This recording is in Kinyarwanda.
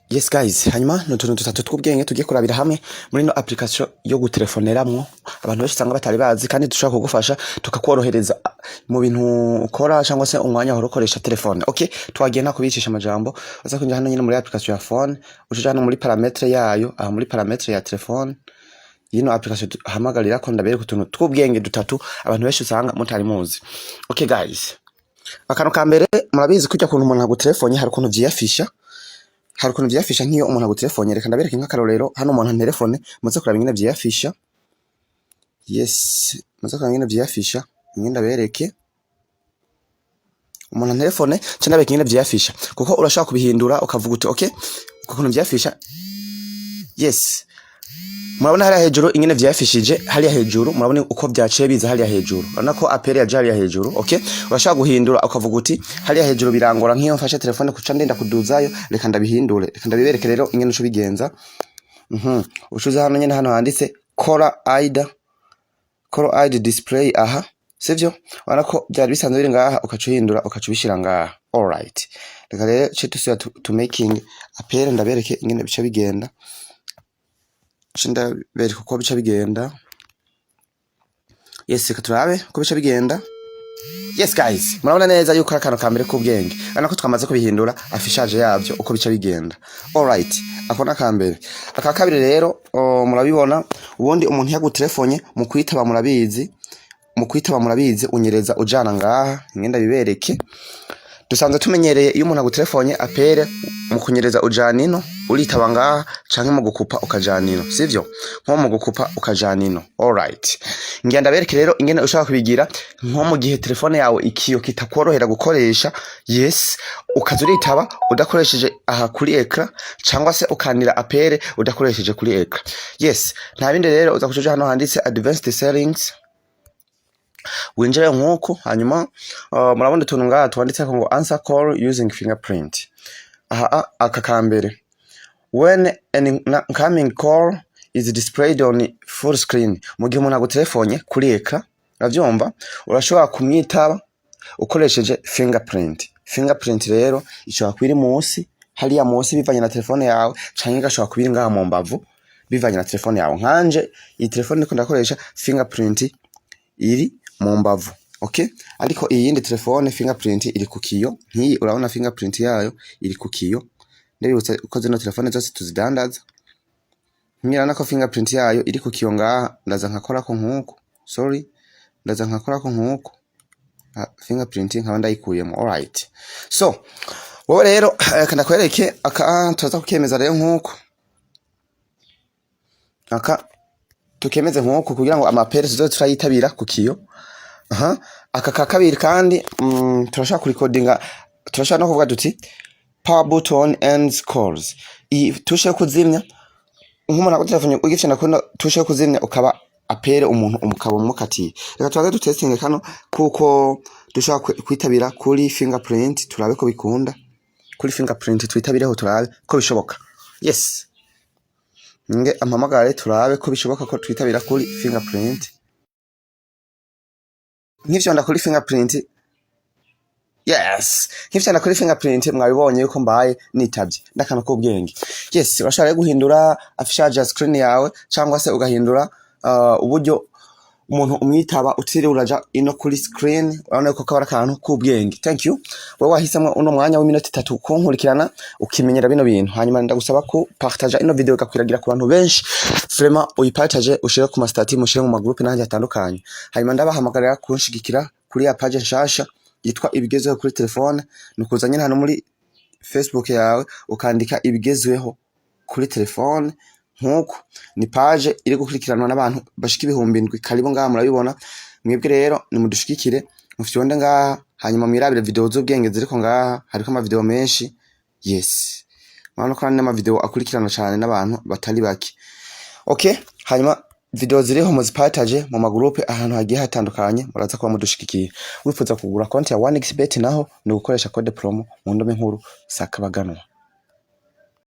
Yes guys, hanyuma n'utuntu dutatu tw'ubwenge tugiye kurabira hamwe muri no application yo gutelefoneramwo abantu benshi usanga batari bazi kandi dushaka kugufasha tukakworohereza mu bintu ukora cyangwa se umwanya aho ukoresha telefone. Okay, twagiye nta kubicisha amajambo. Uza kunja hano nyine muri application ya phone, ushije hano muri parametre yayo, aha muri parametre ya telefone. Yino application hamagarira ko ndabere kutuntu tw'ubwenge dutatu abantu benshi usanga mutari muzi. Okay guys. Akantu ka mbere murabizi kujya kuntu umuntu agutelefone hari kuntu vyiyafisha. Hari ukuntu vyafisha nk'iyo umuntu agutelefone, reka ndabereka nk'akarorero hano umuntu telefone muze kuraba ingene vyafisha. Yes, muze kuraba ingene vyafisha, ingene ndabereke umuntu telefone cyane bereka ingene vyafisha kuko urashaka kubihindura ukavuga uti okay ukuntu vyafisha. Yes, murabona hariya hejuru ingene vyafishije, hariya hejuru murabona uko vyaciye biza hariya hejuru, urabona ko apere yaje hariya hejuru. Okay, urashaka guhindura ukavuga uti hariya hejuru birangora nk'iyo mfashe telefone kuca ndenda kuduzayo, reka ndabihindure, reka ndabibereke rero ingene uco bigenza. Ushuza hano nyene hano handitse Color ID display aha, sivyo? Urabona ko byari bisanzwe biri ngaha ukacuhindura ukacubishira ngaha. All right, reka rero cyo to making apere ndabereke ingene bica bigenda. Shinda bereka uko bica bigenda. Yes, reka turabe uko bica bigenda. Yes guys, murabona neza yuko akantu ka mbere k'ubwenge ana ko twamaze kubihindura afishaje yavyo uko bica bigenda. All right, akona ka mbere. Aka kabiri rero murabibona ubundi umuntu yagutelefone mu kwitaba murabizi unyereza ujana ngaha ngenda bibereke. Dusanzwe tumenyereye iyo umuntu agutelefone apere mu kunyereza ujanino uritaba ngaha canke mu gukupa ukajanino, sivyo? Nko mu gukupa ukajanino. All right, ngenda bereke rero ingene ushaka kubigira nko mu gihe telefone yawe ikiyo kitakorohera gukoresha. Yes, ukazuritaba udakoresheje aha kuri ekra cyangwa se ukanira apere udakoresheje kuri ekra. Yes, nta bindi rero uza kujoja hano handitse advanced settings. Winjire nk'uko hanyuma murabona utuntu ngaha twanditse ko ngo answer call using fingerprint. Aha aka kambere, when an incoming call is displayed on full screen, mu gihe umuntu agutelefone kuri ekra uravyumva urashobora kumwitaba ukoresheje fingerprint rero ishobora kwiri munsi hariya munsi bivanye na telefone yawe canke gashobora kubiri ngaha mu mbavu bivanye na telefone yawe. Nkanje iyi telefone niko ndakoresha fingerprint iri mu mbavu. Okay, ariko iyindi telefone fingerprint iri ku kiyo. Nkiyi urabona fingerprint yayo iri ku kiyo. Ndabibutsa uko zino telefone zose tuzidandaza. Nkirana ko fingerprint yayo iri ku kiyo ngaha ndaza nkakora ko nkuko. Ndaza nkakora ko nkuko. Fingerprint nkaba ndayikuyemo. All right, so wowe rero kana kwereke aka tuza kukemeza rero nkuko aka tukemeze nkuko kugira ngo amapere tuzo turayitabira ku kiyo. Aka kakabiri kandi turashaka kurecordinga, turashaka no kuvuga duti power button ends calls. Tushe kuzimya nk'umuntu agutelefone ugifite nakunda tushe kuzimya ukaba apere umuntu umukaba umukatiye. Reka tubaze dutestinge kano kuko dushaka kwitabira kuri fingerprint turabe ko bikunda. Kuri fingerprint twitabireho turabe ko bishoboka. Yes, nge ampamagare turabe ko bishoboka ko twitabira kuri fingerprint. Nk'ivyo nda kuri fingerprint. Yes, nk'ivyo nda kuri fingerprint mwabibonye yuko mbaye nitabye ndakana ko ubwenge. Yes, urashaka guhindura afishaje screen yawe cyangwa se ugahindura uburyo umuntu umwitaba utiri uraja ino kuri screen. Urabona ko kabara kantu k'ubwenge. Thank you. Wowe wahisemo uno mwanya w'iminota 3 kunkurikirana ukimenyera bino bintu. Hanyuma ndagusaba ko partage ino video ikakwiragira ku bantu benshi. Vraiment uyipartage ushire ku mastati mushire mu magroupe n'ahandi atandukanye. Hanyuma ndabahamagarira kunshigikira kuri ya page nshasha yitwa ibigezeho kuri telefone. Nukuzanye hano muri Facebook yawe ukandika ibigezeho kuri telefone. Nkuko ni page iri gukurikiranwa n'abantu bashika 7,000 karibu ngaha murabibona. Mwebwe rero ni mudushikikire mufyonde ngaha hanyuma mwirabire video z'ubwenge ziriko ngaha, hariko ama video menshi. Yes, mwana ko n'ama video akurikirana cyane n'abantu batari baki. Okay, hanyuma video ziriho muzipartage mu magroupe ahantu hagiye hatandukanye muraza kuba mudushikikiye. Wifuza kugura konti ya 1xbet naho ni gukoresha code promo mu ndome nkuru Sakabaganwa.